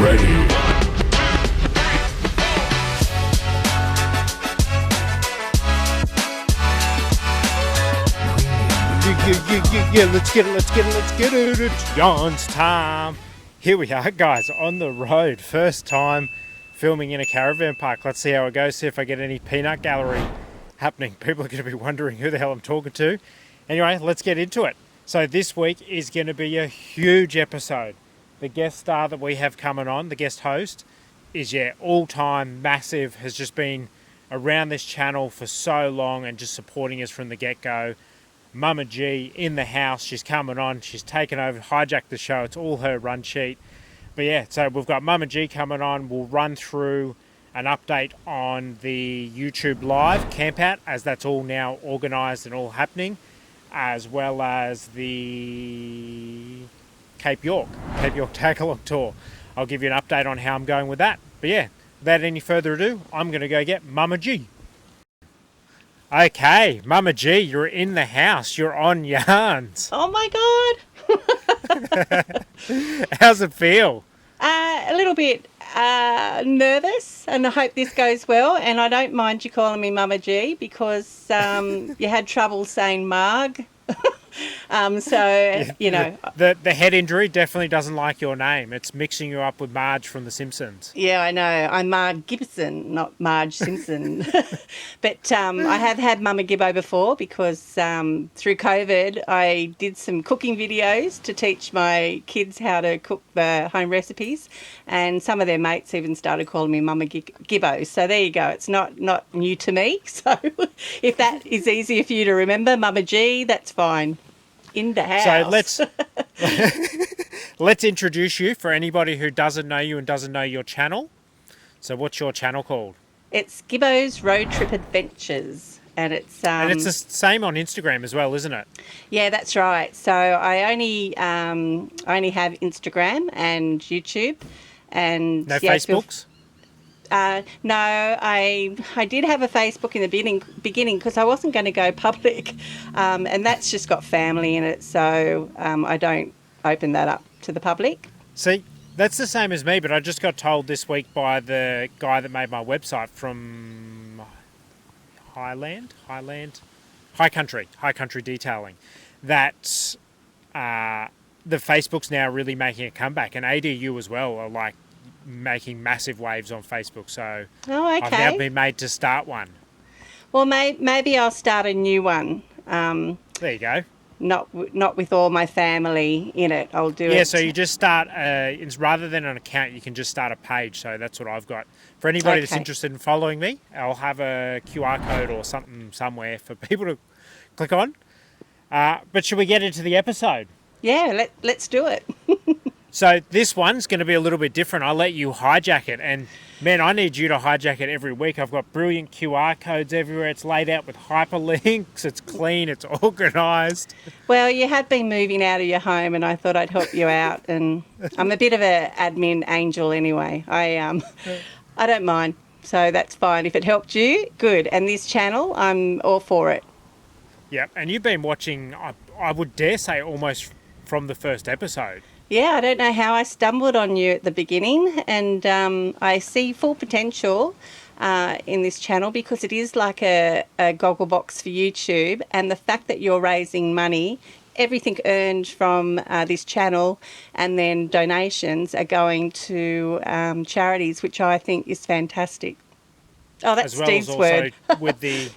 ready. Yeah, let's get it. It's Yarns time. Here we are, guys, on the road. First time filming in a caravan park. Let's see how it goes, see if I get any peanut gallery happening. People are going to be wondering who the hell I'm talking to. Anyway, let's get into it. So this week is going to be a huge episode. The guest star that we have coming on, the guest host, is, all-time massive, has just been around this channel for so long and just supporting us from the get-go. Mumma G in the house, she's coming on, she's taken over, hijacked the show, it's all her run sheet. But yeah, so we've got Mumma G coming on, we'll run through an update on the YouTube live campout, as that's all now organised and all happening, as well as the Cape York tag-along tour. I'll give you an update on how I'm going with that. But yeah, without any further ado, I'm going to go get Mumma G. Okay, Mumma G, you're in the house. You're on Yarns. Oh my God. How's it feel? A little bit nervous, and I hope this goes well. And I don't mind you calling me Mumma G because you had trouble saying Marg. You know. The head injury definitely doesn't like your name. It's mixing you up with Marge from The Simpsons. Yeah, I know. I'm Marg Gibson, not Marge Simpson. But I have had Mumma Gibbo before because through COVID I did some cooking videos to teach my kids how to cook the home recipes, and some of their mates even started calling me Mumma Gibbo. So there you go. It's not new to me. So if that is easier for you to remember, Mumma G, that's fine. In the house. So let's introduce you for anybody who doesn't know you and doesn't know your channel. So what's your channel called? It's Gibbo's Road Trip Adventures, and it's the same on Instagram as well, isn't it? Yeah, that's right. So I only have Instagram and YouTube, and no Facebooks. No, I did have a Facebook in the beginning because I wasn't going to go public, and that's just got family in it, so I don't open that up to the public. See, that's the same as me, but I just got told this week by the guy that made my website from High Country Detailing, that the Facebook's now really making a comeback, and ADU as well are like making massive waves on Facebook, so I've now been made to start one. Well, maybe I'll start a new one. There you go. Not with all my family in it. I'll do it. Yeah, so you just start, rather than an account, you can just start a page, so that's what I've got. For anybody that's interested in following me, I'll have a QR code or something somewhere for people to click on. But should we get into the episode? Yeah, let's do it. So this one's going to be a little bit different. I'll let you hijack it. And, man, I need you to hijack it every week. I've got brilliant QR codes everywhere. It's laid out with hyperlinks. It's clean. It's organised. Well, you had been moving out of your home, and I thought I'd help you out. And I'm a bit of an admin angel anyway. I don't mind. So that's fine. If it helped you, good. And this channel, I'm all for it. Yeah, and you've been watching, I would dare say, almost from the first episode. Yeah, I don't know how I stumbled on you at the beginning, and I see full potential in this channel because it is like a goggle box for YouTube, and the fact that you're raising money, everything earned from this channel and then donations are going to charities, which I think is fantastic. Oh, that's Steve's word. With the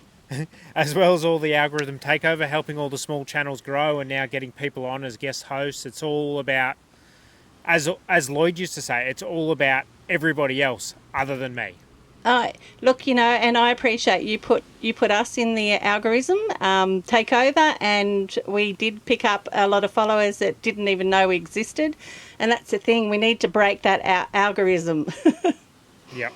as well as all the algorithm takeover, helping all the small channels grow and now getting people on as guest hosts. It's all about, as Lloyd used to say, it's all about everybody else other than me. Look, and I appreciate you put us in the algorithm takeover, and we did pick up a lot of followers that didn't even know we existed, and that's the thing, we need to break that algorithm. Yep.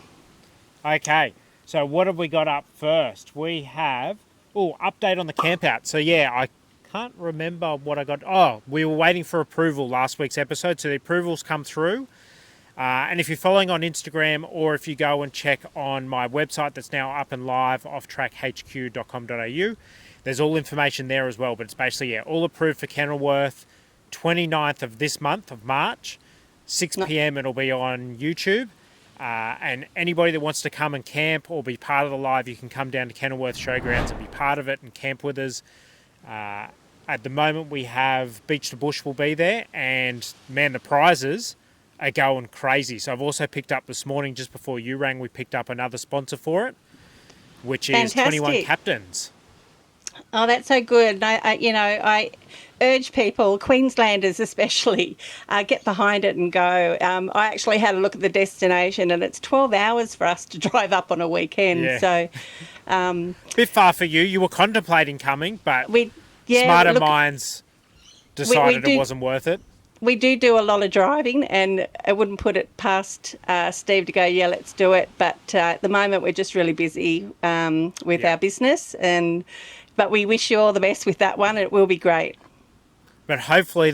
Okay. So what have we got up first? We have, update on the campout. So yeah, I can't remember what I got. Oh, we were waiting for approval last week's episode. So the approvals come through. And if you're following on Instagram, or if you go and check on my website that's now up and live, offtrackhq.com.au, there's all information there as well. But it's basically, all approved for Kenilworth, 29th of this month of March. 6 p.m. it'll be on YouTube. And anybody that wants to come and camp or be part of the live, you can come down to Kenilworth Show Grounds and be part of it and camp with us. At the moment, we have Beach to Bush will be there, and man, the prizes are going crazy. So I've also picked up this morning, just before you rang, we picked up another sponsor for it, which is Fantastic. 21 Captains. Oh, that's so good. I urge people, Queenslanders especially, get behind it and go. I actually had a look at the destination, and it's 12 hours for us to drive up on a weekend. Yeah. So, Bit far for you. You were contemplating coming, but yeah, smarter look, minds decided it wasn't worth it. we do a lot of driving, and I wouldn't put it past Steve to go, yeah, let's do it. But at the moment, we're just really busy with our business, but we wish you all the best with that one. It will be great. But hopefully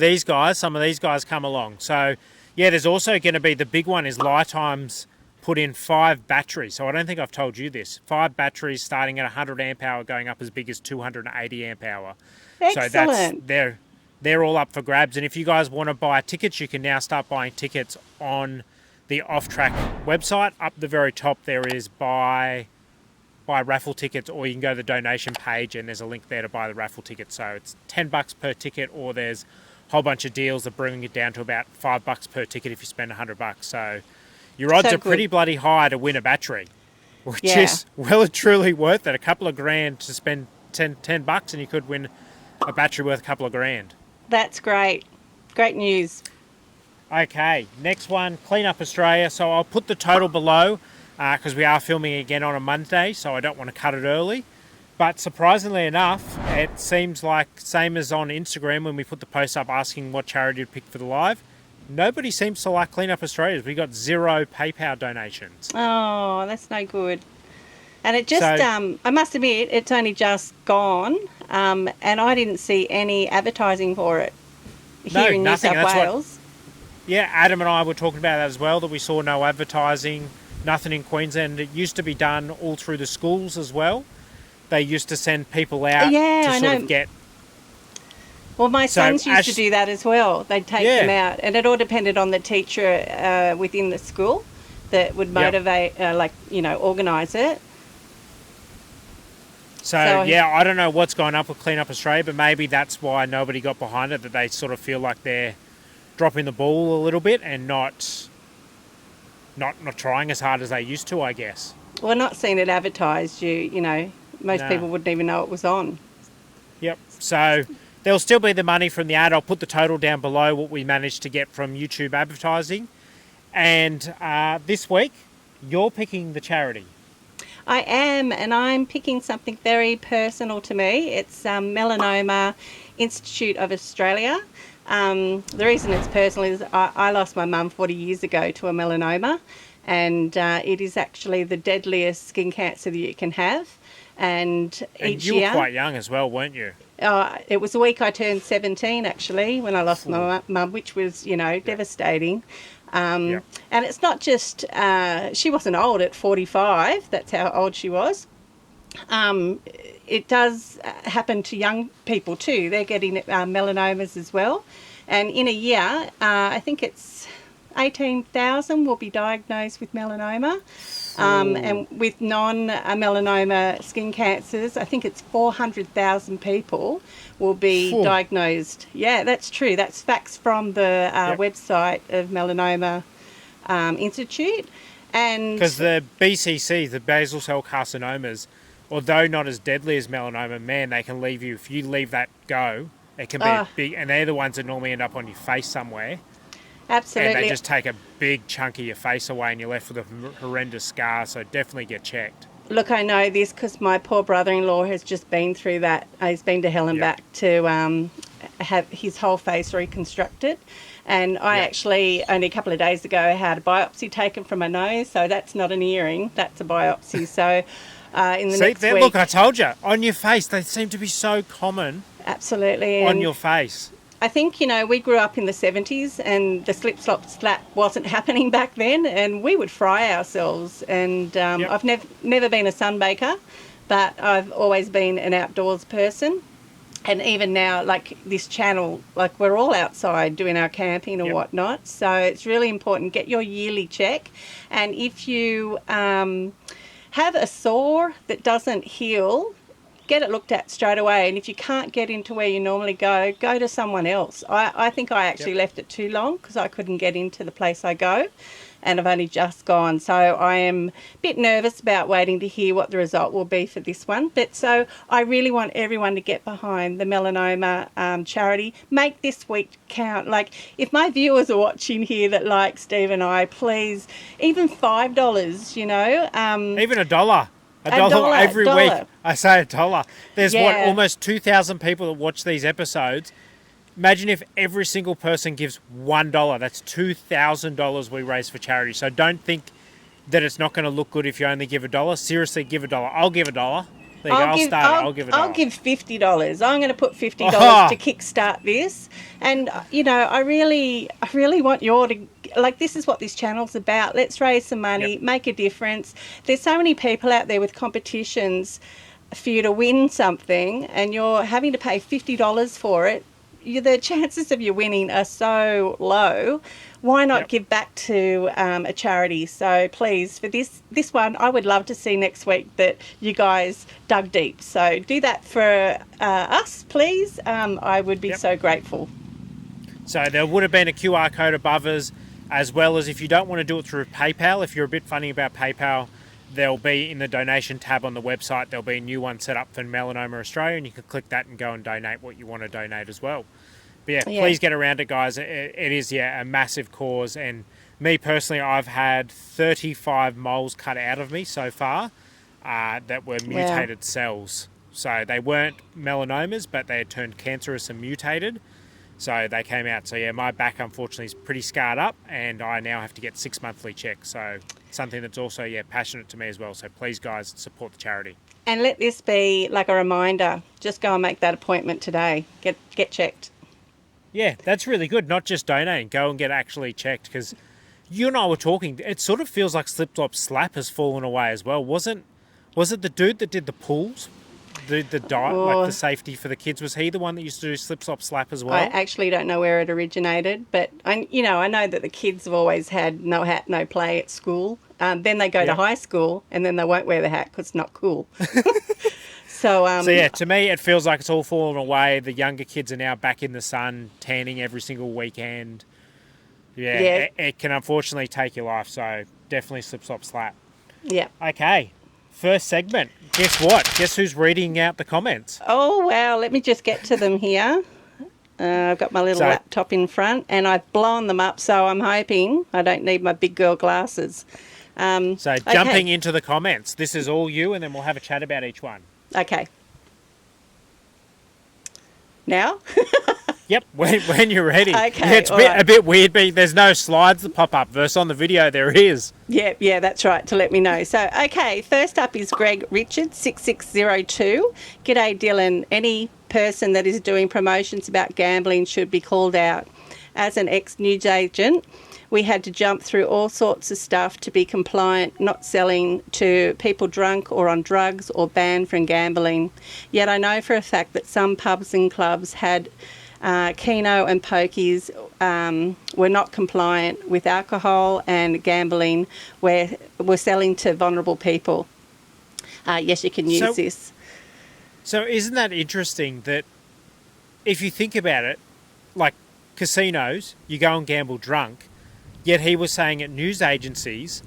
some of these guys come along. So, yeah, there's also going to be, the big one is Lifetime's put in 5 batteries. So I don't think I've told you this. 5 batteries starting at 100 amp hour, going up as big as 280 amp hour. Excellent. So they're all up for grabs. And if you guys want to buy tickets, you can now start buying tickets on the Off Track website. Up the very top there is buy raffle tickets, or you can go to the donation page and there's a link there to buy the raffle ticket. So it's $10 per ticket, or there's a whole bunch of deals that bring it down to about $5 per ticket if you spend $100. So your odds are pretty bloody high to win a battery, which is well and truly worth it. A couple of grand to spend $10 and you could win a battery worth a couple of grand. That's great. Great news. Okay, next one, Clean Up Australia. So I'll put the total below, because we are filming again on a Monday, so I don't want to cut it early. But surprisingly enough, it seems like same as on Instagram when we put the post up asking what charity to pick for the live. Nobody seems to like Clean Up Australia. We got 0 PayPal donations. Oh, that's no good. And it just, I must admit, it's only just gone, and I didn't see any advertising for it here in nothing. New South Wales. Yeah, Adam and I were talking about that as well, that we saw no advertising. Nothing in Queensland. It used to be done all through the schools as well. They used to send people out to sort of get... Well, my sons used to do that as well. They'd take them out, and it all depended on the teacher within the school that would motivate, organise it. So, I don't know what's going up with Clean Up Australia, but maybe that's why nobody got behind it, that they sort of feel like they're dropping the ball a little bit and not trying as hard as they used to, I guess. Well, not seeing it advertised, most people wouldn't even know it was on. Yep. So there'll still be the money from the ad. I'll put the total down below what we managed to get from YouTube advertising. And this week, you're picking the charity. I am, and I'm picking something very personal to me. It's Melanoma Institute of Australia. The reason it's personal is I lost my mum 40 years ago to a melanoma, and it is actually the deadliest skin cancer that you can have. And each year... you were quite young as well, weren't you? It was the week I turned 17, actually, when I lost my mum, which was, devastating. And it's not just... she wasn't old at 45. That's how old she was. It does happen to young people too. They're getting melanomas as well. And in a year, I think it's 18,000 will be diagnosed with melanoma. And with non-melanoma skin cancers, I think it's 400,000 people will be diagnosed. Yeah, that's true. That's facts from the website of Melanoma Institute. And because the BCC, the basal cell carcinomas, although not as deadly as melanoma, man, they can leave you, if you leave that go, it can be big, and they're the ones that normally end up on your face somewhere. Absolutely. And they just take a big chunk of your face away and you're left with a horrendous scar, so definitely get checked. Look, I know this because my poor brother-in-law has just been through that. He's been to hell and back to have his whole face reconstructed. And I actually, only a couple of days ago, had a biopsy taken from my nose, so that's not an earring, that's a biopsy. So in the next week... Look, I told you, on your face, they seem to be so common. Absolutely. On your face. I think, we grew up in the 70s and the slip, slop, slap wasn't happening back then, and we would fry ourselves. And I've never been a sunbaker, but I've always been an outdoors person. And even now, like this channel, like we're all outside doing our camping and whatnot. So it's really important. Get your yearly check. And if you have a sore that doesn't heal, get it looked at straight away. And if you can't get into where you normally go to someone else. I think I actually left it too long because I couldn't get into the place I go. And I've only just gone. So I am a bit nervous about waiting to hear what the result will be for this one. But so I really want everyone to get behind the melanoma charity. Make this week count. Like, if my viewers are watching here that like Steve and I, please, even $5, you know. Even a dollar. A dollar every week. I say $1. There's almost 2,000 people that watch these episodes. Imagine if every single person gives $1. That's $2,000 we raise for charity. So don't think that it's not going to look good if you only give $1. Seriously, give $1. I'll give $1. There you go. I'll give $1. I'll give $50. I'm going to put $50 to kickstart this. And, you know, I really want you all to, like, this is what this channel's about. Let's raise some money, make a difference. There's so many people out there with competitions for you to win something and you're having to pay $50 for it. The chances of you winning are so low. Why not give back to a charity? So please, for this one, I would love to see next week that you guys dug deep. So do that for us, please. I would be so grateful. So there would have been a QR code above us, as well as if you don't want to do it through PayPal, if you're a bit funny about PayPal, there'll be in the donation tab on the website, there'll be a new one set up for Melanoma Australia, and you can click that and go and donate what you want to donate as well. But please get around it, guys. It is a massive cause. And me personally, I've had 35 moles cut out of me so far that were mutated cells. So they weren't melanomas, but they had turned cancerous and mutated. So they came out. So yeah, my back unfortunately is pretty scarred up, and I now have to get 6 monthly checks. So something that's also passionate to me as well. So please, guys, support the charity. And let this be like a reminder. Just go and make that appointment today. Get checked. Yeah, that's really good. Not just donating. Go and get actually checked, because you and I were talking. It sort of feels like Slip Slop Slap has fallen away as well. Was it the dude that did the pools? The diet, like the safety for the kids, was he the one that used to do Slip Slop Slap as well? I actually don't know where it originated, but I know that the kids have always had no hat, no play at school. Then they go to high school and then they won't wear the hat because it's not cool. So to me, it feels like it's all fallen away. The younger kids are now back in the sun, tanning every single weekend. It can unfortunately take your life. So definitely Slip Slop Slap. Yeah. Okay. First segment. Guess what? Guess who's reading out the comments? Oh, wow. Let me just get to them here. I've got my little laptop in front and I've blown them up, so I'm hoping I don't need my big girl glasses. Jumping into the comments. This is all you, and then we'll have a chat about each one. Okay. Now? Yep, when you're ready. Okay, it's a bit weird, but there's no slides that pop up. Versus on the video, there is. Yeah, that's right, to let me know. So, okay, first up is Greg Richard, 6602. G'day, Dylan. Any person that is doing promotions about gambling should be called out. As an ex-news agent, we had to jump through all sorts of stuff to be compliant, not selling to people drunk or on drugs or banned from gambling. Yet I know for a fact that some pubs and clubs had Keno and pokies were not compliant with alcohol and gambling, were selling to vulnerable people. Yes, you can use this. So isn't that interesting that if you think about it, like casinos, you go and gamble drunk, yet he was saying at news agencies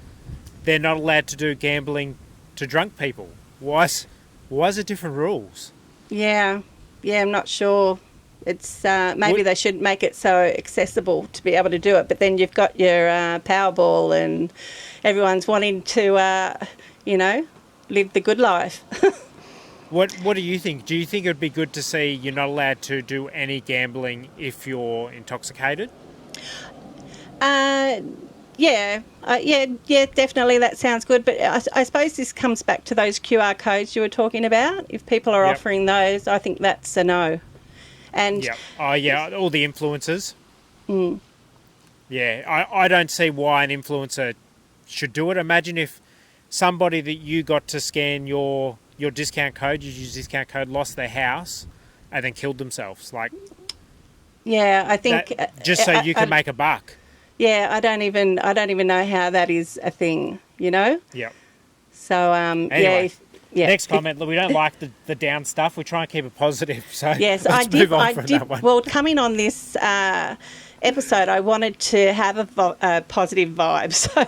they're not allowed to do gambling to drunk people. Why is it different rules? Yeah, I'm not sure. It's maybe they should make it so accessible to be able to do it. But then you've got your Powerball and everyone's wanting to, live the good life. What do you think? Do you think it would be good to see you're not allowed to do any gambling if you're intoxicated? Yeah, definitely. That sounds good. But I suppose this comes back to those QR codes you were talking about. If people are offering those, I think that's a no. And all the influencers. Yeah, I don't see why an influencer should do it. Imagine if somebody that you got to scan your discount code, you use discount code, lost their house, and then killed themselves. Like, Yeah, I think just so you can make a buck. Yeah, I don't even know how that is a thing, you know? Yep. So Anyway, yeah. Next comment. We don't like the down stuff. We try and keep it positive. So Yes, let's move on from that one. Well, coming on this episode, I wanted to have a positive vibe. So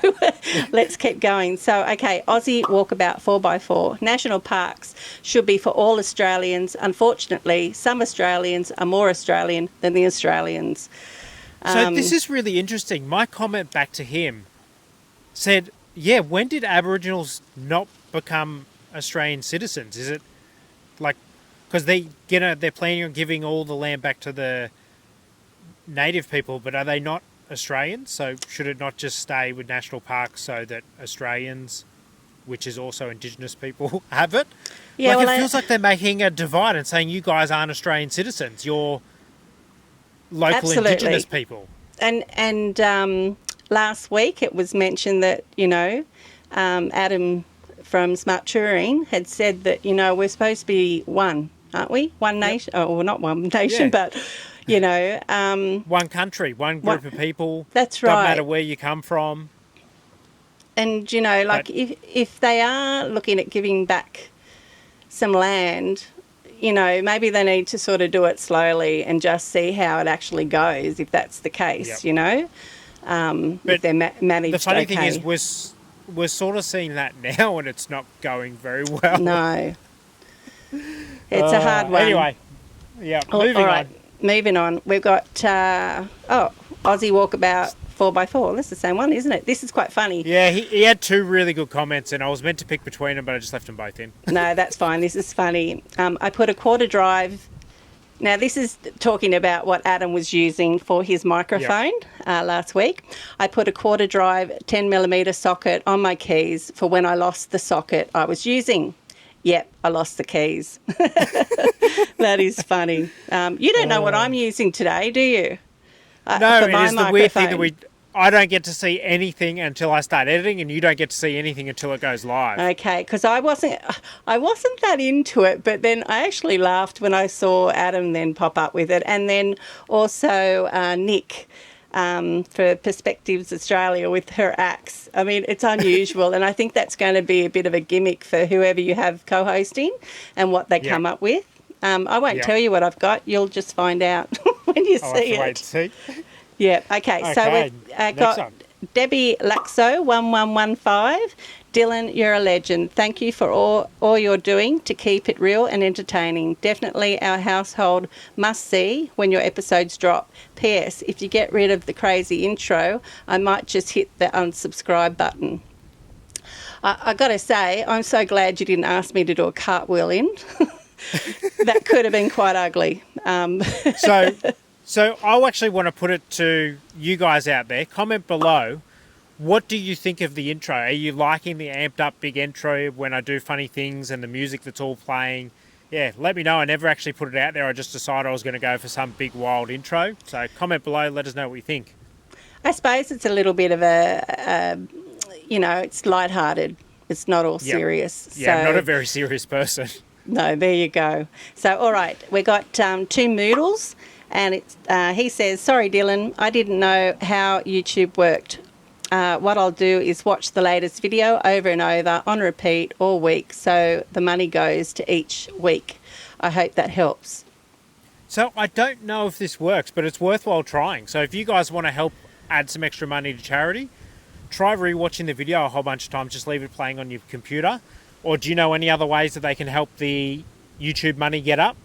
let's keep going. So, okay, Aussie Walkabout 4x4. National parks should be for all Australians. Unfortunately, some Australians are more Australian than the Australians. So this is really interesting. My comment back to him said, yeah, when did Aboriginals not become Australian citizens? Is it like, because they're planning on giving all the land back to the native people, but are they not Australians? So should it not just stay with national parks so that Australians, which is also Indigenous people, have it? Yeah, like, it feels like they're making a divide and saying you guys aren't Australian citizens. You're local Absolutely. Indigenous people. And last week it was mentioned that, Adam from Smart Touring had said that, we're supposed to be one, aren't we? One nation, or not one nation, but, one country, one group of people. That's right. Doesn't matter where you come from. And, if they are looking at giving back some land, maybe they need to sort of do it slowly and just see how it actually goes, if that's the case, if they're managed. The funny thing is, we're sort of seeing that now, and it's not going very well. No, it's a hard one. Anyway, moving on. Moving on. We've got Aussie Walkabout 4x4. That's the same one, isn't it? This is quite funny. Yeah, he had two really good comments, and I was meant to pick between them, but I just left them both in. No, that's fine. This is funny. I put a quarter drive. Now, this is talking about what Adam was using for his microphone last week. I put a quarter drive 10mm socket on my keys for when I lost the socket I was using. Yep, I lost the keys. That is funny. You don't know what I'm using today, do you? No, it is the weird thing that I don't get to see anything until I start editing, and you don't get to see anything until it goes live. Okay, because I wasn't that into it, but then I actually laughed when I saw Adam then pop up with it, and then also Nick for Perspectives Australia with her axe. I mean, it's unusual, and I think that's going to be a bit of a gimmick for whoever you have co-hosting and what they come up with. I won't tell you what I've got. You'll just find out when you see it. Wait to see. Yeah, okay. So we've got Debbie Laxo 1115. Dylan, you're a legend. Thank you for all you're doing to keep it real and entertaining. Definitely our household must see when your episodes drop. P.S. If you get rid of the crazy intro, I might just hit the unsubscribe button. I got to say, I'm so glad you didn't ask me to do a cartwheel in. That could have been quite ugly. So I actually want to put it to you guys out there. Comment below. What do you think of the intro? Are you liking the amped up big intro when I do funny things and the music that's all playing? Yeah, let me know. I never actually put it out there. I just decided I was going to go for some big wild intro. So comment below. Let us know what you think. I suppose it's a little bit of it's lighthearted. It's not all serious. Yeah, so, I'm not a very serious person. No, there you go. So, all right, we got two Moodles. And he says, sorry, Dylan, I didn't know how YouTube worked. What I'll do is watch the latest video over and over on repeat all week, so the money goes to each week. I hope that helps. So I don't know if this works, but it's worthwhile trying. So if you guys want to help add some extra money to charity, try rewatching the video a whole bunch of times. Just leave it playing on your computer. Or do you know any other ways that they can help the YouTube money get up?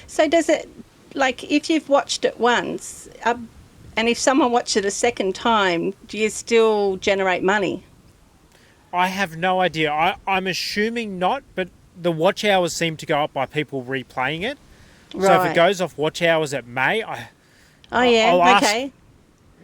So does it... Like, if you've watched it once, and if someone watched it a second time, do you still generate money? I have no idea. I'm assuming not, but the watch hours seem to go up by people replaying it. Right. So if it goes off watch hours, it may. Okay.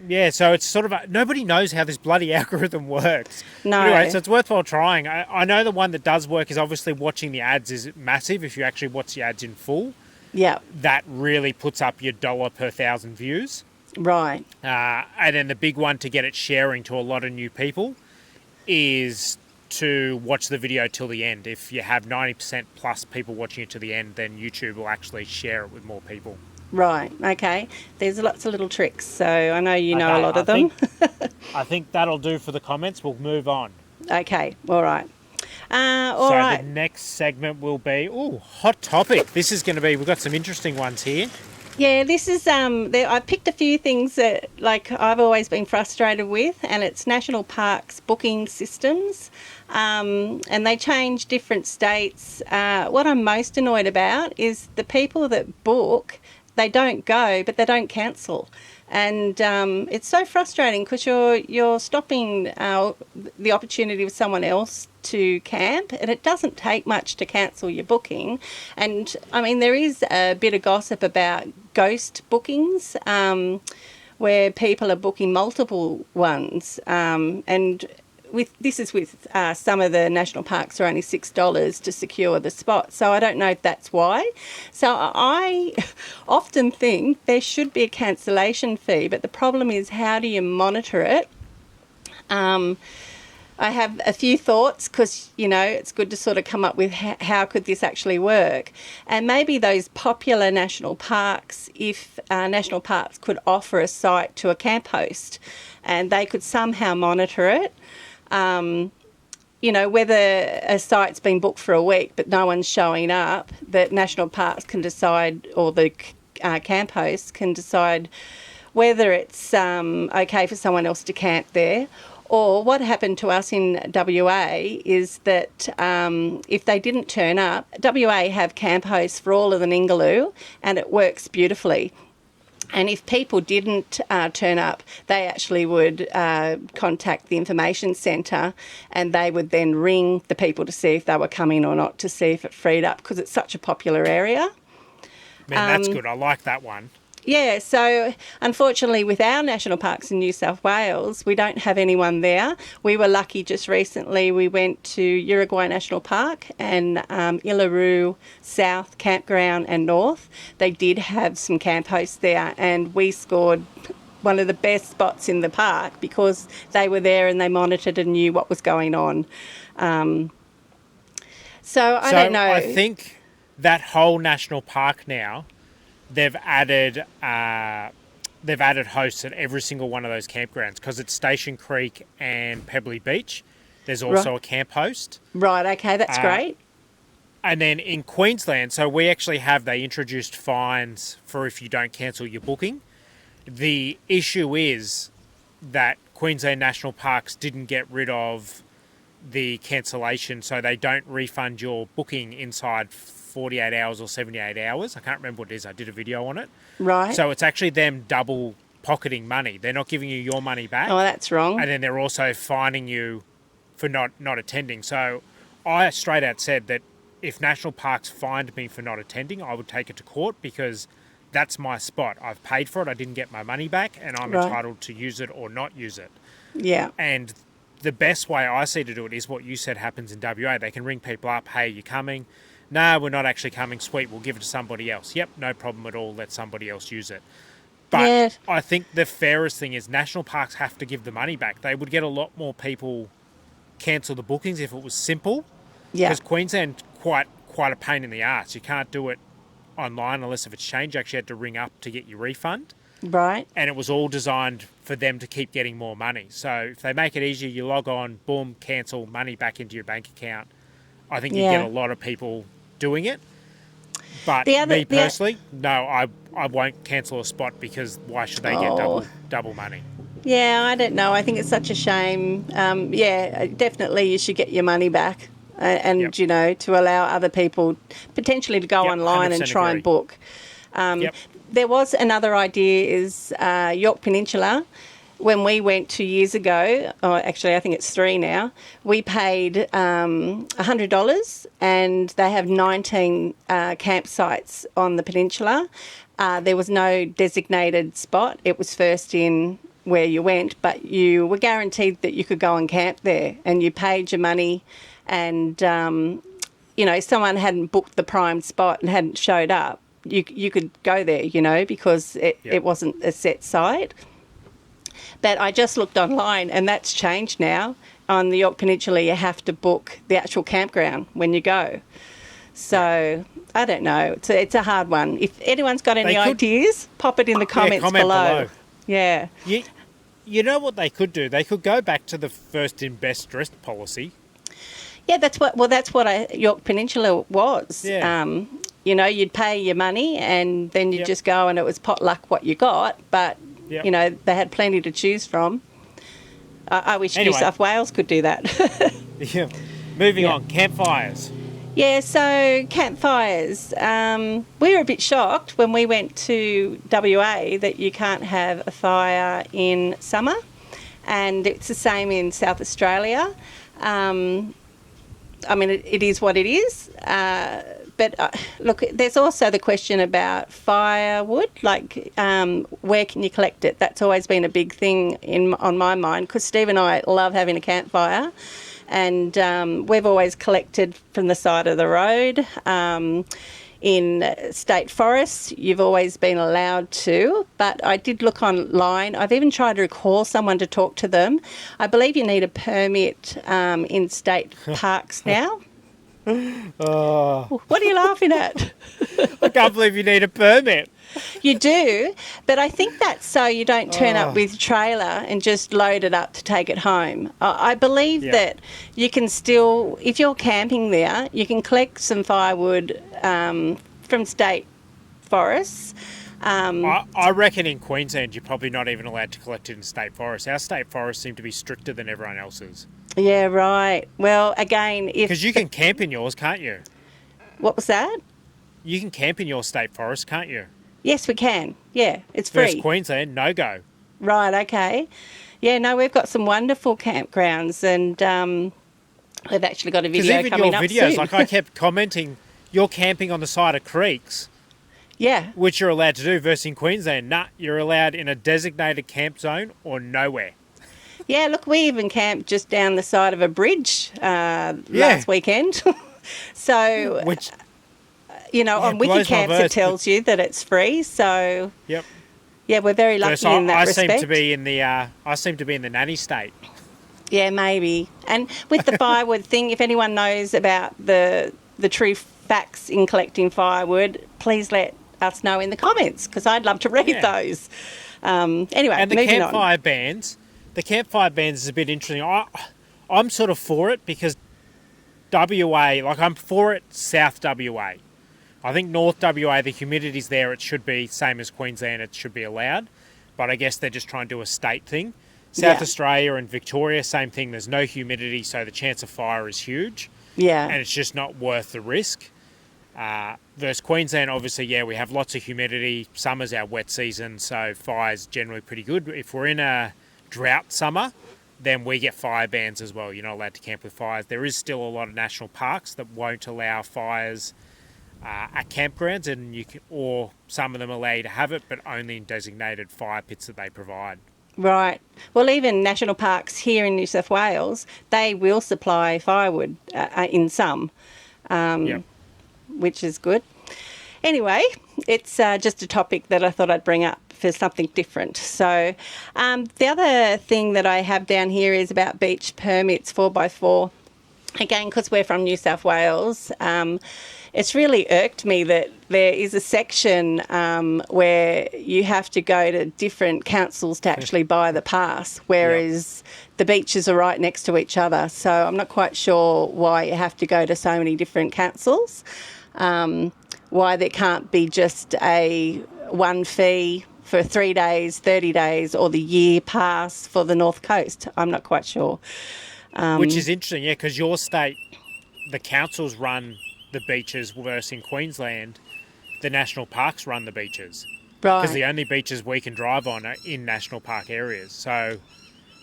Yeah, so it's sort of... nobody knows how this bloody algorithm works. No. Anyway, so it's worthwhile trying. I know the one that does work is obviously watching the ads is massive if you actually watch the ads in full. Yeah. That really puts up your dollar per 1,000 views. Right. And then the big one to get it sharing to a lot of new people is to watch the video till the end. If you have 90% plus people watching it to the end, then YouTube will actually share it with more people. Right, okay. There's lots of little tricks, so I know you know a lot of them. I think that'll do for the comments. We'll move on. Okay, all right. So the next segment will be, hot topic. This is going to be, we've got some interesting ones here. Yeah, this is, I picked a few things that, like, I've always been frustrated with, and it's national parks booking systems, and they change different states. What I'm most annoyed about is the people that book, they don't go, but they don't cancel. And it's so frustrating because you're stopping the opportunity of someone else to camp, and it doesn't take much to cancel your booking. And I mean, there is a bit of gossip about ghost bookings where people are booking multiple ones, and this is with some of the national parks are only $6 to secure the spot. So I don't know if that's why. So I often think there should be a cancellation fee, but the problem is, how do you monitor it? I have a few thoughts because, you know, it's good to sort of come up with how could this actually work. And maybe those popular national parks, if national parks could offer a site to a camp host and they could somehow monitor it. You know, whether a site's been booked for a week but no one's showing up, that national parks can decide, or the camp hosts can decide whether it's okay for someone else to camp there. Or what happened to us in WA is that if they didn't turn up, WA have camp hosts for all of the Ningaloo, and it works beautifully. And if people didn't turn up, they actually would contact the information centre, and they would then ring the people to see if they were coming or not, to see if it freed up, because it's such a popular area. Man, that's good. I like that one. Yeah, so unfortunately with our national parks in New South Wales, we don't have anyone there. We were lucky just recently. We went to Uruguay National Park and Illaroo South Campground and North. They did have some camp hosts there, and we scored one of the best spots in the park because they were there and they monitored and knew what was going on. So I don't know. I think that whole national park now, they've added hosts at every single one of those campgrounds, because it's Station Creek and Pebbly Beach. There's also a camp host. Right, okay, that's great. And then in Queensland, so we actually they introduced fines for if you don't cancel your booking. The issue is that Queensland National Parks didn't get rid of the cancellation, so they don't refund your booking inside 48 hours or 78 hours. I can't remember what it is. I did a video on it. Right. So it's actually them double pocketing money. They're not giving you your money back. Oh, that's wrong. And then they're also fining you for not attending. So I straight out said that if National Parks fined me for not attending, I would take it to court, because that's my spot. I've paid for it. I didn't get my money back, and I'm entitled to use it or not use it. Yeah. And the best way I see to do it is what you said happens in WA. They can ring people up. Hey, you coming? No, we're not actually coming. Sweet, we'll give it to somebody else. Yep, no problem at all. Let somebody else use it. But I think the fairest thing is national parks have to give the money back. They would get a lot more people cancel the bookings if it was simple. Yeah. Because Queensland, quite a pain in the arse. You can't do it online unless if it's changed. You actually had to ring up to get your refund. Right. And it was all designed for them to keep getting more money. So if they make it easier, you log on, boom, cancel, money back into your bank account. I think you get a lot of people doing it. But me personally, no, I won't cancel a spot, because why should they get double money? Yeah, I don't know. I think it's such a shame. Definitely you should get your money back, and you know, to allow other people potentially to go online and try and book. There was another idea, is York Peninsula. When we went 2 years ago, or actually I think it's 3 now, we paid $100, and they have 19 campsites on the peninsula. There was no designated spot. It was first in where you went, but you were guaranteed that you could go and camp there, and you paid your money, and, you know, someone hadn't booked the prime spot and hadn't showed up, you could go there, you know, because it wasn't a set site. But I just looked online, and that's changed now. on the York Peninsula, you have to book the actual campground when you go. So I don't know. It's a hard one. If anyone's got any ideas, pop it in the comments comment below. Yeah. You know what they could do? They could go back to the first in best dressed policy. Yeah, that's what York Peninsula was. Yeah. You know, you'd pay your money and then you'd just go, and it was potluck what you got. But you know, they had plenty to choose from. I wish New South Wales could do that. Yeah. Moving on, campfires. Yeah, so campfires. We were a bit shocked when we went to WA that you can't have a fire in summer, and it's the same in South Australia. I mean, it is what it is. But look, there's also the question about firewood, like where can you collect it? That's always been a big thing on my mind, because Steve and I love having a campfire. And we've always collected from the side of the road. In state forests, you've always been allowed to, but I did look online. I've even tried to call someone to talk to them. I believe you need a permit in state parks now. What are you laughing at? I can't believe you need a permit. You do, but I think that's so you don't turn up with a trailer and just load it up to take it home. I believe that you can still, if you're camping there, you can collect some firewood from state forests. I reckon in Queensland you're probably not even allowed to collect it in state forests. Our state forests seem to be stricter than everyone else's. Yeah, right. Well, again, because you can camp in yours, can't you? What was that? You can camp in your state forest, can't you? Yes, we can. Yeah, it's free. Whereas Queensland, no go. Right, okay. Yeah, no, we've got some wonderful campgrounds, and we've actually got a video coming up soon. Because even your videos, like I kept commenting, you're camping on the side of creeks. Yeah. Which you're allowed to do, versus in Queensland, you're allowed in a designated camp zone or nowhere. Yeah, look, we even camped just down the side of a bridge last weekend. So... Which... You know, on WikiCamps it tells you that it's free, so yeah, we're very lucky in that respect. I seem to be in the nanny state. Yeah, maybe. And with the firewood thing, if anyone knows about the true facts in collecting firewood, please let us know in the comments, because I'd love to read those. Anyway, and the moving campfire on. bans. The campfire bans is a bit interesting. I'm sort of for it because WA, like I'm for it, South WA. I think North WA, the humidity's there, it should be same as Queensland, it should be allowed. But I guess they're just trying to do a state thing. South Australia and Victoria, same thing, there's no humidity, so the chance of fire is huge. Yeah. And it's just not worth the risk. Versus Queensland, obviously, we have lots of humidity. Summer's our wet season, so fire's generally pretty good. If we're in a drought summer, then we get fire bans as well. You're not allowed to camp with fires. There is still a lot of national parks that won't allow fires at campgrounds, and or some of them allow you to have it, but only in designated fire pits that they provide. Right. Well, even national parks here in New South Wales, they will supply firewood in some, which is good. Anyway, it's just a topic that I thought I'd bring up for something different. So the other thing that I have down here is about beach permits 4x4. Again, because we're from New South Wales, it's really irked me that there is a section where you have to go to different councils to actually buy the pass, whereas the beaches are right next to each other. So I'm not quite sure why you have to go to so many different councils, why there can't be just a one fee for 3 days, 30 days, or the year pass for the North Coast. I'm not quite sure. Which is interesting, because your state, the councils run the beaches, versus in Queensland, the national parks run the beaches. Right. Because the only beaches we can drive on are in national park areas. So,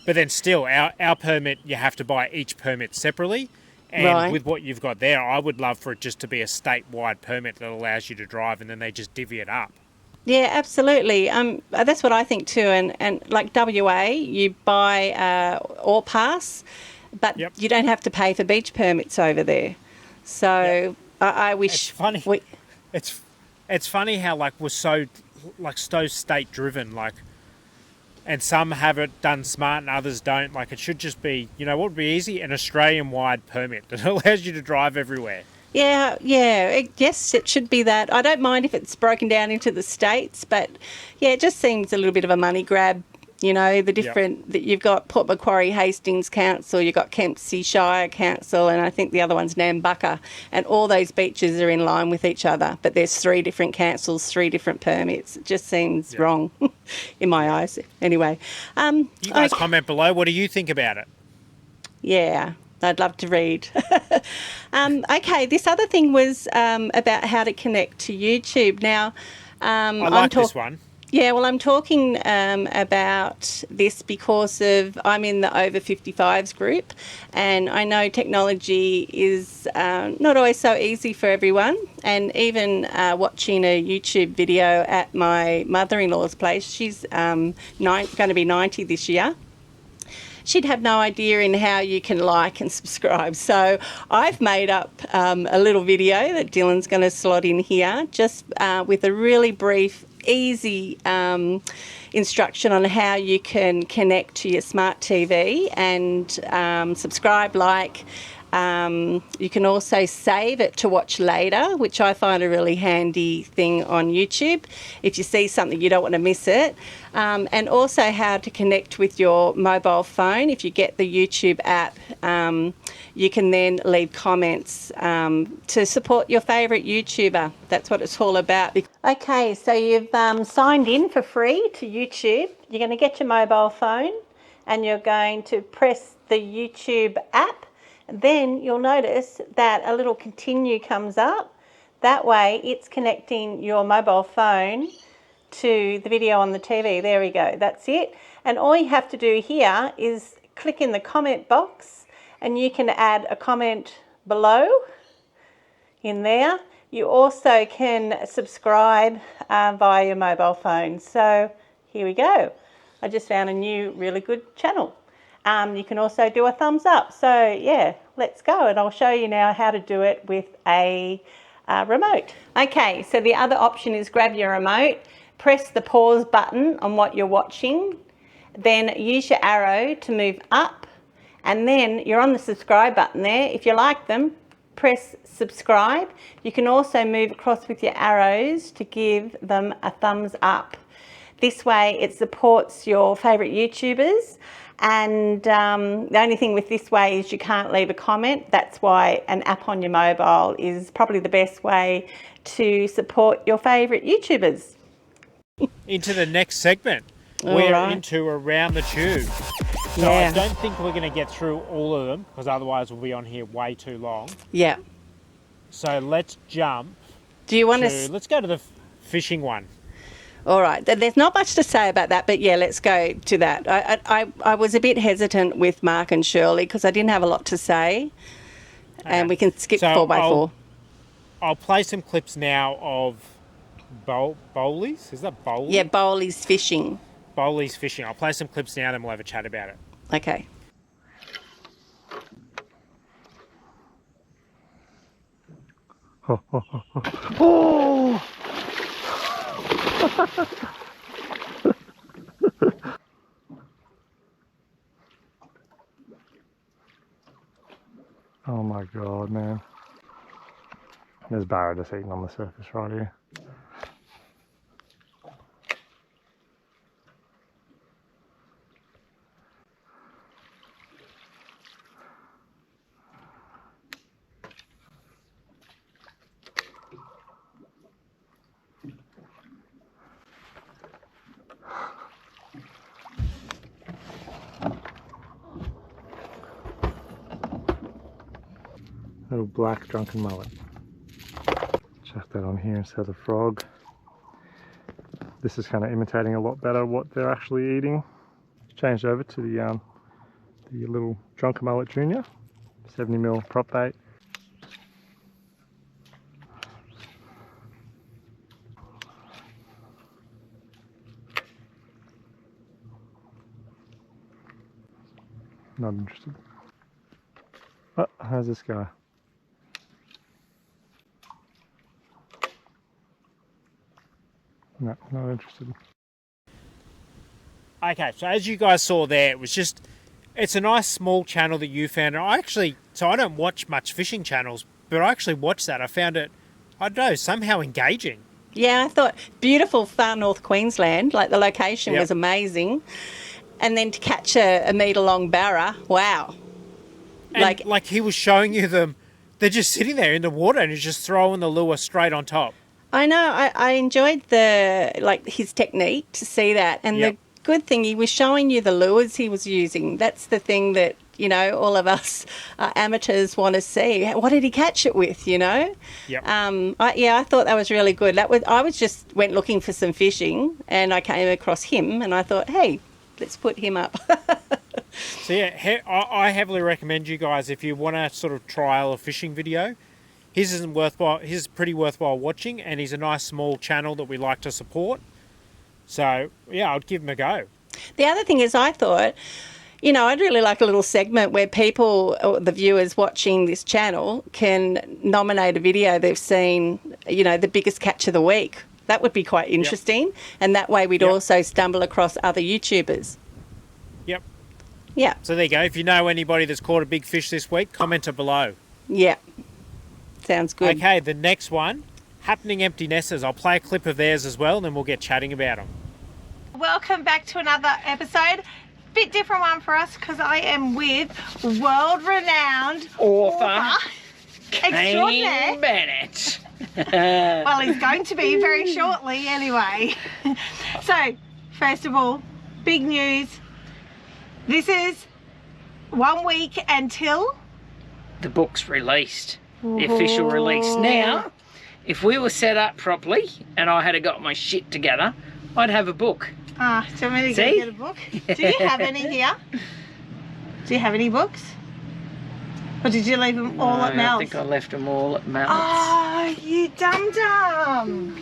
but then still, our permit, you have to buy each permit separately. And with what you've got there, I would love for it just to be a statewide permit that allows you to drive, and then they just divvy it up. Yeah, absolutely. That's what I think too. And like WA, you buy All Pass, but you don't have to pay for beach permits over there. So I wish... It's funny. It's funny how we're so state driven. and some have it done smart and others don't. Like, it should just be, you know, what would be easy? An Australian-wide permit that allows you to drive everywhere. Yeah, yes, it should be that. I don't mind if it's broken down into the states, but yeah, it just seems a little bit of a money grab. You know, the Yep. different that you've got Port Macquarie Hastings Council, you've got Kempsey Shire Council, and I think the other one's Nambucca, and all those beaches are in line with each other. But there's 3 different councils, 3 different permits. It just seems wrong in my eyes. Anyway, You guys okay. comment below. What do you think about it? Yeah, I'd love to read. Okay, this other thing was about how to connect to YouTube. Now, I like this one. yeah, well, I'm talking about this because I'm in the over 55s group, and I know technology is not always so easy for everyone. And even watching a YouTube video at my mother-in-law's place, she's going to be 90 this year. She'd have no idea in how you can like and subscribe. So I've made up a little video that Dylan's going to slot in here, just with a really brief, easy instruction on how you can connect to your smart TV and subscribe, like. You can also save it to watch later, which I find a really handy thing on YouTube if you see something you don't want to miss it. And also how to connect with your mobile phone. If you get the YouTube app, you can then leave comments to support your favourite YouTuber. That's what it's all about. Okay, so you've signed in for free to YouTube. You're going to get your mobile phone and you're going to press the YouTube app. Then you'll notice that a little continue comes up. That way it's connecting your mobile phone to the video on the TV. There we go, that's it. And all you have to do here is click in the comment box and you can add a comment below in there. You also can subscribe via your mobile phone. So here we go. I just found a new really good channel. You can also do a thumbs up. So yeah, let's go, and I'll show you now how to do it with a remote. Okay, so the other option is grab your remote, press the pause button on what you're watching, then use your arrow to move up, and then you're on the subscribe button there. If you like them, press subscribe. You can also move across with your arrows to give them a thumbs up. This way it supports your favourite YouTubers. And the only thing with this way is you can't leave a comment. That's why an app on your mobile is probably the best way to support your favourite YouTubers. Into the next segment. All We're right. into Around the Tube. So Yeah. I don't think we're going to get through all of them, because otherwise we'll be on here way too long. Yeah. So let's jump Do you want to, to... let's go to the fishing one. All right. There's not much to say about that, but yeah, let's go to that. I was a bit hesitant with Mark and Shirley because I didn't have a lot to say. And we can skip So 4x4. I'll play some clips now of Bowley's. Is that Bowley? Yeah, Bowley's fishing. Bowley's fishing. I'll play some clips now, then we'll have a chat about it. Okay. Oh! Oh my god, man. There's barra just eating on the surface right here. Little black drunken mullet. Chuck that on here instead of the frog. This is kind of imitating a lot better what they're actually eating. Changed over to the little drunken mullet junior, 70mm prop bait. Not interested. Oh, how's this guy? No, not interested. Okay, so as you guys saw there, it's a nice small channel that you found. And I don't watch much fishing channels, but I actually watched that. I found it, I don't know, somehow engaging. Yeah, I thought beautiful far north Queensland, like the location was amazing. And then to catch a metre-long barra, wow. And like he was showing you them, they're just sitting there in the water and he's just throwing the lure straight on top. I know, I enjoyed his technique to see that. And the good thing, he was showing you the lures he was using. That's the thing that, you know, all of us amateurs want to see. What did he catch it with, you know? Yep. I thought that was really good. I went looking for some fishing and I came across him and I thought, hey, let's put him up. So yeah, I heavily recommend you guys, if you want to sort of trial a fishing video, his isn't worthwhile. His is pretty worthwhile watching, and he's a nice small channel that we like to support. So yeah, I'd give him a go. The other thing is, I thought, you know, I'd really like a little segment where people, or the viewers watching this channel, can nominate a video they've seen, you know, the biggest catch of the week. That would be quite interesting. Yep. And that way we'd also stumble across other YouTubers. Yep. Yeah. So there you go. If you know anybody that's caught a big fish this week, comment it below. Yeah. Sounds good. Okay, the next one, Happening Empty Nesters. I'll play a clip of theirs as well, and then we'll get chatting about them. Welcome back to another episode. Bit different one for us because I am with world-renowned author extraordinaire Bennett. Well, he's going to be very shortly anyway. So, first of all, big news. This is 1 week until The book's released. The official release. Now, if we were set up properly and I had got my shit together, I'd have a book. Ah, do you want me to go get a book? Do you have any here? Do you have any books? Or did you leave them all at Mel's? I think I left them all at Mel's. Oh, you dum-dum.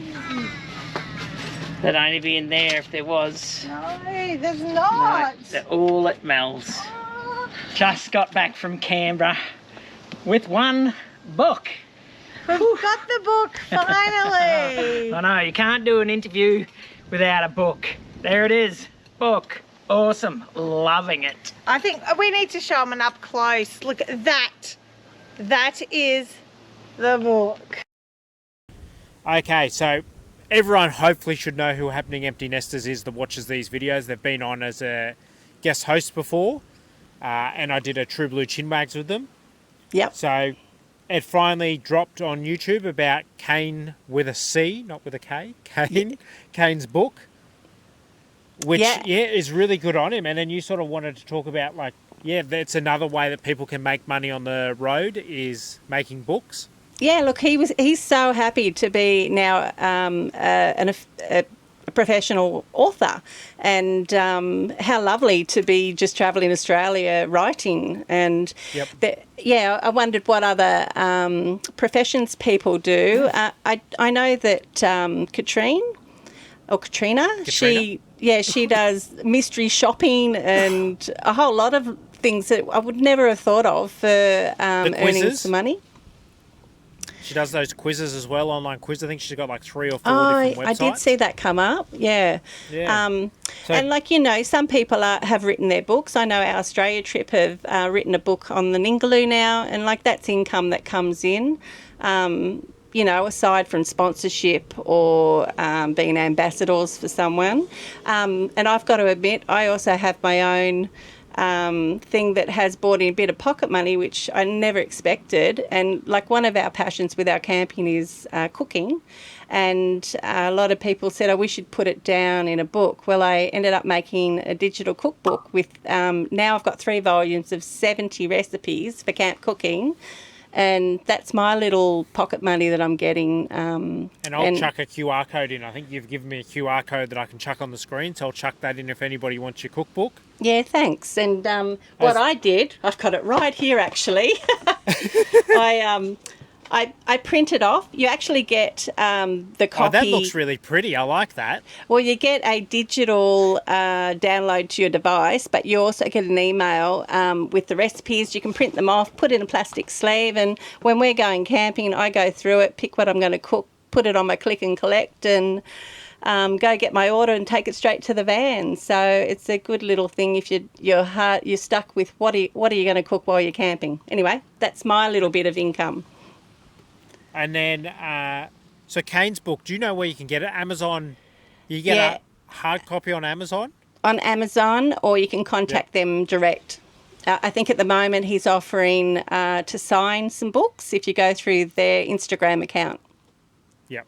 They'd only be in there if there was. No, there's not. No, they're all at Mel's. Oh. Just got back from Canberra with one book. We've got the book, finally. I know, you can't do an interview without a book. There it is, book. Awesome, loving it. I think we need to show them an up close. Look at that. That is the book. Okay, so everyone hopefully should know who Happening Empty Nesters is that watches these videos. They've been on as a guest host before, and I did a True Blue Chinwags with them. Yep. So it finally dropped on YouTube about Kane with a C, not with a K. Kane's book, which is really good on him. And then you sort of wanted to talk about, like, that's another way that people can make money on the road is making books. Yeah, look, he's so happy to be now a professional author, and how lovely to be just travelling Australia writing. And I wondered what other professions people do. I know that Katrina, she does mystery shopping and a whole lot of things that I would never have thought of for earning some money. She does those quizzes as well, online quiz. I think she's got like 3 or 4 different websites. I did see that come up, yeah. And like, you know, some people have written their books. I know our Australia trip have written a book on the Ningaloo now, and like that's income that comes in, you know, aside from sponsorship or being ambassadors for someone. And I've got to admit, I also have my own thing that has brought in a bit of pocket money, which I never expected. And like one of our passions with our camping is cooking, and a lot of people said, oh, we should put it down in a book. Well, I ended up making a digital cookbook with now I've got 3 volumes of 70 recipes for camp cooking, and that's my little pocket money that I'm getting. And I'll chuck a QR code in. I think you've given me a QR code that I can chuck on the screen, so I'll chuck that in if anybody wants your cookbook. Yeah, thanks. And what I did, I've got it right here actually. I printed off. You actually get the copy. Oh, that looks really pretty. I like that. Well, you get a digital download to your device, but you also get an email with the recipes. You can print them off, put it in a plastic sleeve, and when we're going camping, I go through it, pick what I'm going to cook, put it on my click and collect, and go get my order and take it straight to the van. So it's a good little thing if you're stuck with what are you going to cook while you're camping. Anyway, that's my little bit of income. And then, so Kane's book, do you know where you can get it? Amazon, you get a hard copy on Amazon? On Amazon, or you can contact them direct. I think at the moment he's offering to sign some books if you go through their Instagram account. Yep.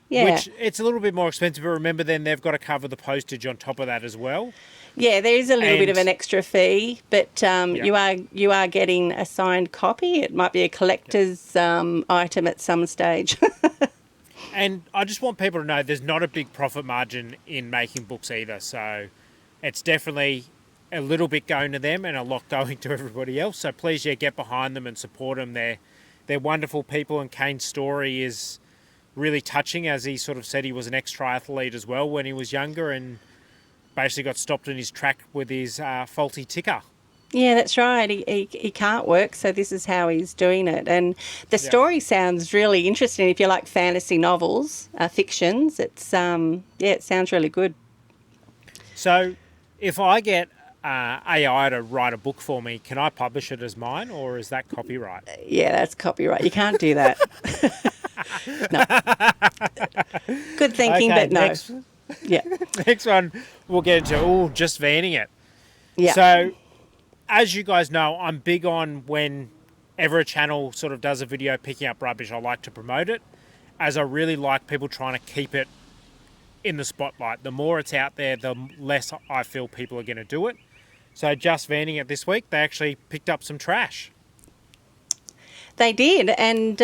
Yeah. Which, it's a little bit more expensive, but remember then they've got to cover the postage on top of that as well. Yeah, there is a little bit of an extra fee, but you are getting a signed copy. It might be a collector's item at some stage. And I just want people to know there's not a big profit margin in making books either. So it's definitely a little bit going to them and a lot going to everybody else. So please, get behind them and support them. They're wonderful people, and Kane's story is really touching, as he sort of said he was an ex-triathlete as well when he was younger and basically got stopped in his track with his faulty ticker. Yeah, that's right. He can't work, so this is how he's doing it. And the story sounds really interesting. If you like fantasy novels, fictions, it's it sounds really good. So if I get AI to write a book for me, can I publish it as mine, or is that copyright? Yeah, that's copyright. You can't do that. No. Good thinking, but no. Next one, we'll get into just vanning it. Yeah. So, as you guys know, I'm big on whenever a channel sort of does a video picking up rubbish, I like to promote it, as I really like people trying to keep it in the spotlight. The more it's out there, the less I feel people are going to do it. So just vanning it this week, they actually picked up some trash. They did, and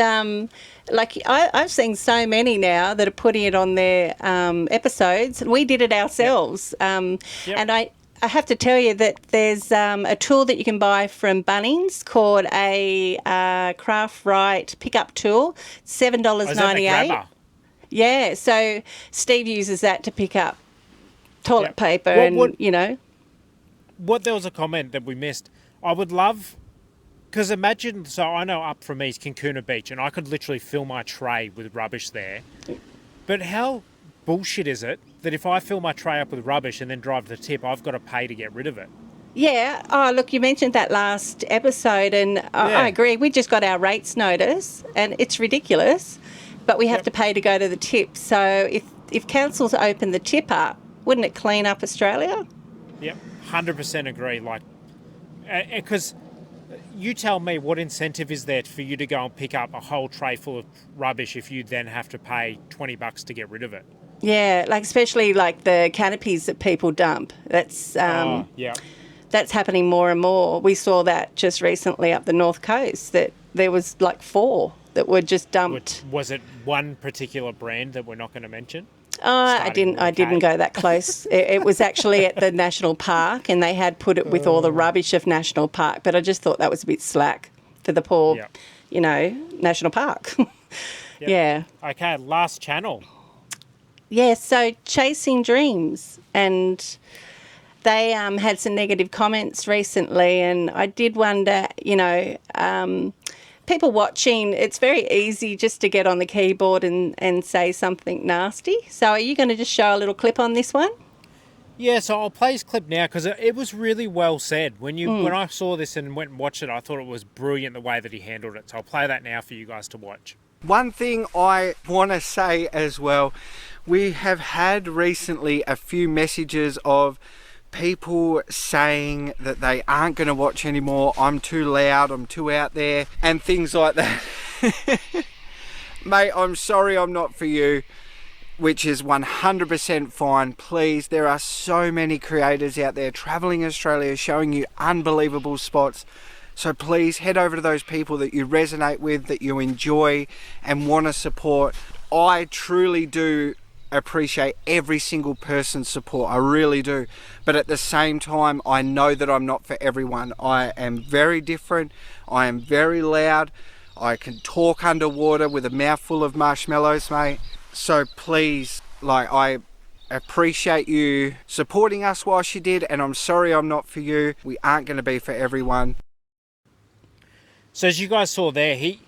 I've seen so many now that are putting it on their episodes. We did it ourselves, and I have to tell you that there's a tool that you can buy from Bunnings called a Craft Right pickup tool, $7.98. Yeah, so Steve uses that to pick up toilet paper What there was a comment that we missed. I would love, because imagine, so I know up from me is Kinkuna Beach, and I could literally fill my tray with rubbish there. But how bullshit is it that if I fill my tray up with rubbish and then drive to the tip, I've got to pay to get rid of it? Yeah. Oh, look, you mentioned that last episode, and I agree. We just got our rates notice, and it's ridiculous, but we have to pay to go to the tip. So if councils open the tip up, wouldn't it clean up Australia? Yep, 100% agree. Like, because you tell me what incentive is there for you to go and pick up a whole tray full of rubbish if you then have to pay $20 to get rid of it? Yeah, like especially like the canopies that people dump. That's that's happening more and more. We saw that just recently up the North Coast, that there was like 4 that were just dumped. Was it one particular brand that we're not going to mention? I didn't go that close. It was actually at the National Park, and they had put it with all the rubbish of National Park, but I just thought that was a bit slack for the poor, National Park. Yeah. Okay, last channel. Yeah, so Chasing Dreams, and they had some negative comments recently, and I did wonder, people watching, it's very easy just to get on the keyboard and say something nasty. So are you going to just show a little clip on this one? Yeah, so I'll play his clip now because it was really well said. When I saw this and went and watched it, I thought it was brilliant the way that he handled it. So I'll play that now for you guys to watch. One thing I want to say as well, we have had recently a few messages of people saying that they aren't going to watch anymore. I'm too loud, I'm too out there, and things like that. Mate, I'm sorry I'm not for you, which is 100% fine. Please, there are so many creators out there traveling Australia, showing you unbelievable spots. So please head over to those people that you resonate with, that you enjoy and want to support. I truly do appreciate every single person's support. I really do. But at the same time, I know that I'm not for everyone. I am very different. I am very loud. I can talk underwater with a mouthful of marshmallows, mate. So please, I appreciate you supporting us whilst you did, and I'm sorry I'm not for you. We aren't going to be for everyone. So as you guys saw there, he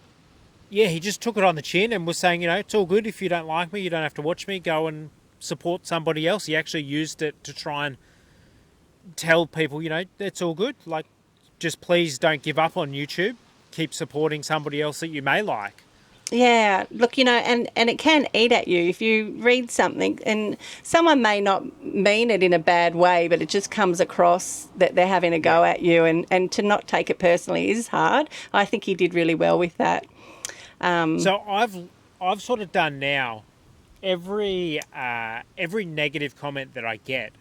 just took it on the chin and was saying, it's all good if you don't like me, you don't have to watch me, go and support somebody else. He actually used it to try and tell people, you know, it's all good. Like, just please don't give up on YouTube. Keep supporting somebody else that you may like. Yeah, look, you know, and it can eat at you if you read something and someone may not mean it in a bad way, but it just comes across that they're having a go at you, and to not take it personally is hard. I think he did really well with that. So I've sort of done now, every negative comment that I get,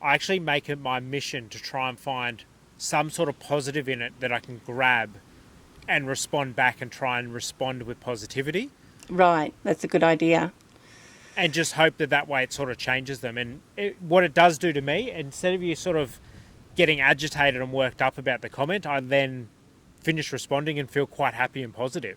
I actually make it my mission to try and find some sort of positive in it that I can grab and respond back and try and respond with positivity. Right, that's a good idea. And just hope that way it sort of changes them. And what it does do to me, instead of you sort of getting agitated and worked up about the comment, I then finish responding and feel quite happy and positive.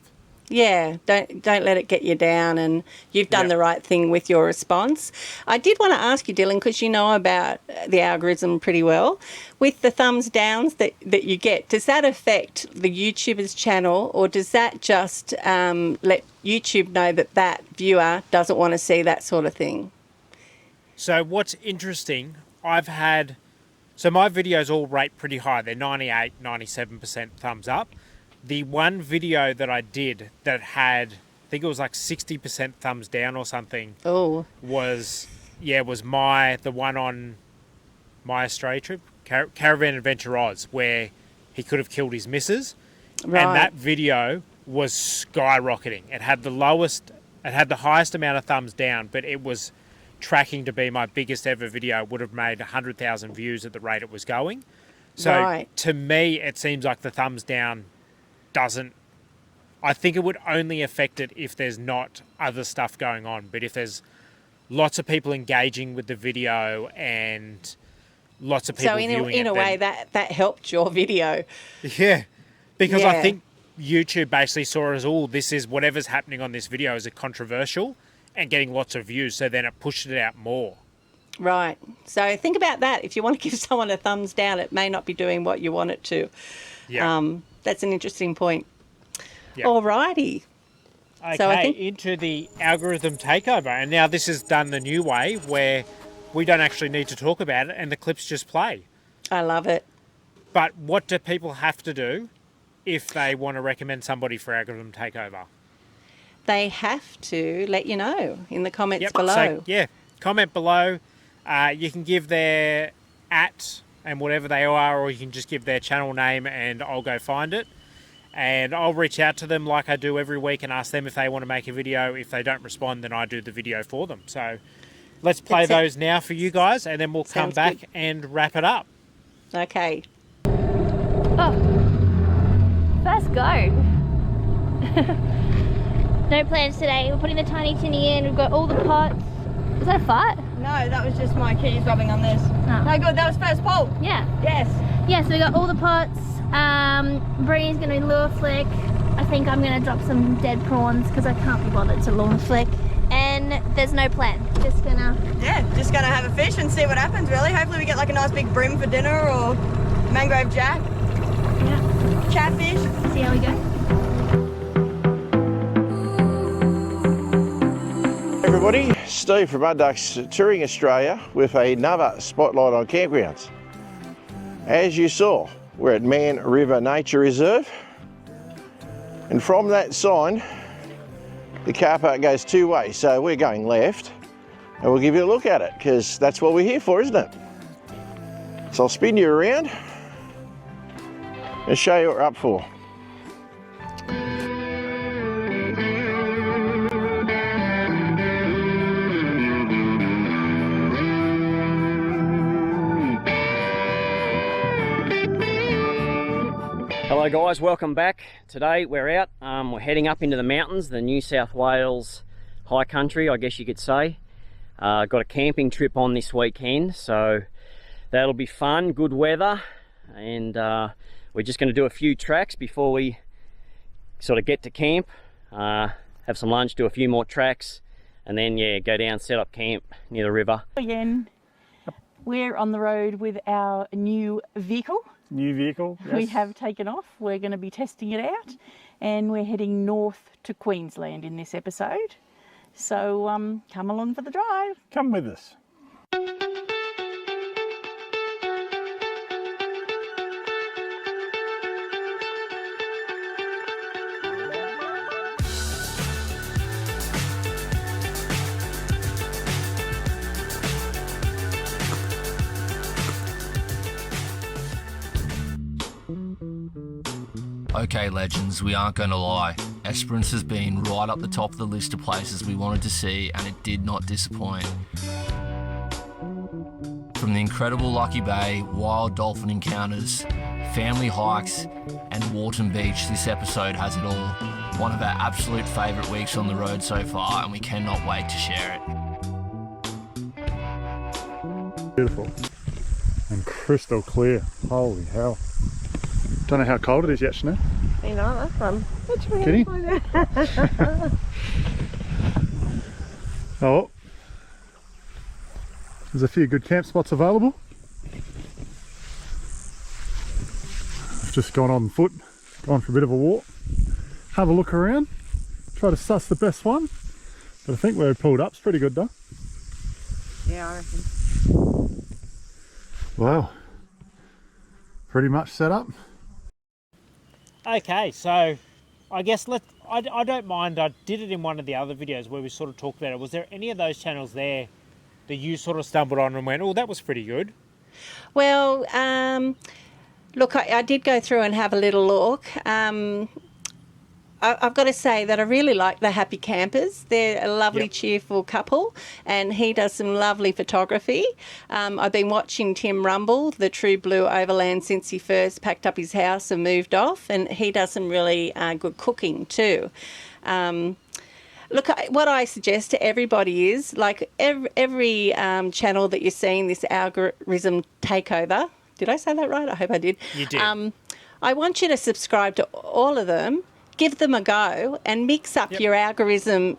Yeah, don't let it get you down, and you've done the right thing with your response. I did want to ask you, Dylan, because you know about the algorithm pretty well. With the thumbs downs that you get, does that affect the YouTuber's channel, or does that just let YouTube know that viewer doesn't want to see that sort of thing? So what's interesting, my videos all rate pretty high. They're 98, 97% thumbs up. The one video that I did that had, I think it was like 60% thumbs down or something. Oh. Was the one on my Australia trip, Caravan Adventure Oz, where he could have killed his missus. Right. And that video was skyrocketing. It had the highest amount of thumbs down, but it was tracking to be my biggest ever video. It would have made 100,000 views at the rate it was going. So to me, it seems like the thumbs down I think it would only affect it if there's not other stuff going on. But if there's lots of people engaging with the video and lots of people viewing it. So in a way, that helped your video. Yeah, because I think YouTube basically saw it as, this is whatever's happening on this video is controversial and getting lots of views. So then it pushed it out more. Right. So think about that. If you want to give someone a thumbs down, it may not be doing what you want it to. Yeah. That's an interesting point. Yep. Alrighty. Okay, so I think into the algorithm takeover. And now this is done the new way where we don't actually need to talk about it and the clips just play. I love it. But what do people have to do if they want to recommend somebody for algorithm takeover? They have to let you know in the comments below. So, comment below. You can give their @ and whatever they are, or you can just give their channel name and I'll go find it. And I'll reach out to them like I do every week and ask them if they want to make a video. If they don't respond, then I do the video for them. So let's play those now for you guys, and then we'll come back and wrap it up. Okay. Oh, first go. No plans today. We're putting the tiny tinny in. We've got all the pots. Is that a fart? No, that was just my keys rubbing on this. Oh. No good, that was first pull. Yeah. Yes. Yeah, so we got all the pots. Bree's gonna lure flick. I think I'm gonna drop some dead prawns because I can't be bothered to lure flick. And there's no plan. Just gonna have a fish and see what happens really. Hopefully we get like a nice big bream for dinner or mangrove jack. Yeah. Catfish. See how we go. Everybody, Steve from Unducks Touring Australia with another spotlight on campgrounds. As you saw, we're at Man River Nature Reserve, and from that sign the car park goes two ways, so we're going left and we'll give you a look at it because that's what we're here for, isn't it? So I'll spin you around and show you what we're up for. Hello guys, welcome back. Today we're out, we're heading up into the mountains, the New South Wales high country, I guess you could say. Got a camping trip on this weekend, so that'll be fun, good weather, and we're just going to do a few tracks before we sort of get to camp, have some lunch, do a few more tracks, and then go down, set up camp near the river. Again, we're on the road with our new vehicle. New vehicle, yes. We have taken off. We're going to be testing it out, and we're heading north to Queensland in this episode. So come along for the drive. Come with us. Okay, legends, we aren't going to lie. Esperance has been right up the top of the list of places we wanted to see, and it did not disappoint. From the incredible Lucky Bay, wild dolphin encounters, family hikes, and Warton Beach, this episode has it all. One of our absolute favourite weeks on the road so far, and we cannot wait to share it. Beautiful. And crystal clear. Holy hell. Don't know how cold it is yet, Sinead. You know, that's fun. Kitty? Oh. There's a few good camp spots available. I've just gone on foot, gone for a bit of a walk, have a look around, try to suss the best one. But I think where we pulled up's pretty good though. Yeah, I reckon. Wow. Pretty much set up. Okay, so I guess I don't mind. I did it in one of the other videos where we sort of talked about it. Was there any of those channels there that you sort of stumbled on and went, oh, that was pretty good? Well, look, I did go through and have a little look. I've got to say that I really like the Happy Campers. They're a lovely, cheerful couple, and he does some lovely photography. I've been watching Tim Rumble, the True Blue Overland, since he first packed up his house and moved off, and he does some really good cooking too. Look, what I suggest to everybody is, like every channel that you're seeing this algorithm takeover. Did I say that right? I hope I did. You did. I want you to subscribe to all of them. Give them a go and mix up your algorithm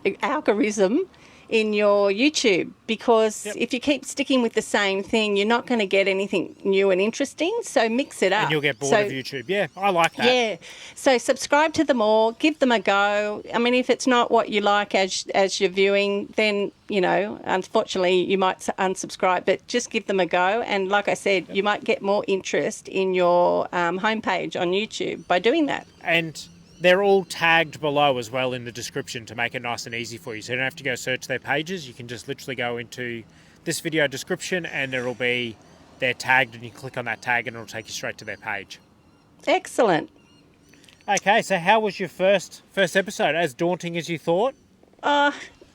in your YouTube, because if you keep sticking with the same thing, you're not going to get anything new and interesting. So mix it up. And you'll get bored of YouTube. Yeah, I like that. Yeah. So subscribe to them all. Give them a go. I mean, if it's not what you like as you're viewing, then, you know, unfortunately you might unsubscribe, but just give them a go. And like I said, you might get more interest in your homepage on YouTube by doing that. And they're all tagged below as well in the description to make it nice and easy for you. So you don't have to go search their pages. You can just literally go into this video description and they're tagged, and you click on that tag and it'll take you straight to their page. Excellent. Okay, so how was your first episode? As daunting as you thought?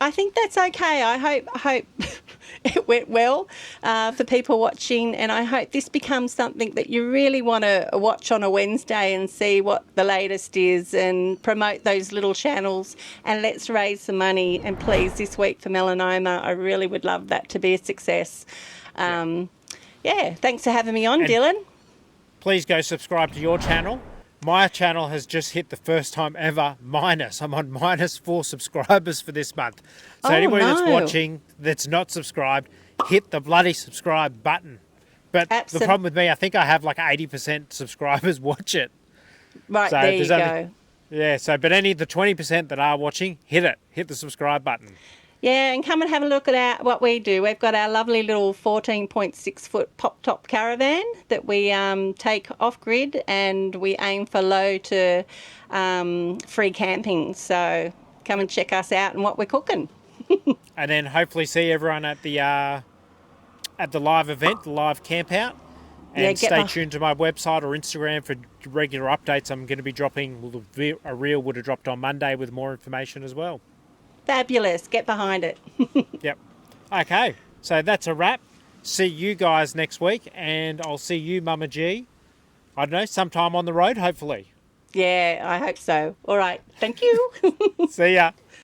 I think that's okay. I hope it went well for people watching, and I hope this becomes something that you really want to watch on a Wednesday and see what the latest is and promote those little channels, and let's raise some money. And please, this week for melanoma, I really would love that to be a success. Thanks for having me on, and Dylan. Please go subscribe to your channel. My channel has just hit the first time ever minus. I'm on -4 subscribers for this month. So anybody that's watching that's not subscribed, hit the bloody subscribe button. But the problem with me, I think I have like 80% subscribers watch it. Right, so there you go. Yeah, so but any of the 20% that are watching, hit the subscribe button. Yeah, and come and have a look at what we do. We've got our lovely little 14.6 foot pop-top caravan that we take off-grid, and we aim for low to free camping. So come and check us out and what we're cooking. And then hopefully see everyone at the live event, the live camp out. And stay tuned to my website or Instagram for regular updates. I'm going to be dropping, a reel would have dropped on Monday with more information as well. Fabulous. Get behind it. Yep. Okay. So that's a wrap. See you guys next week, and I'll see you, Mumma G, I don't know, sometime on the road, hopefully. Yeah, I hope so. All right. Thank you. See ya.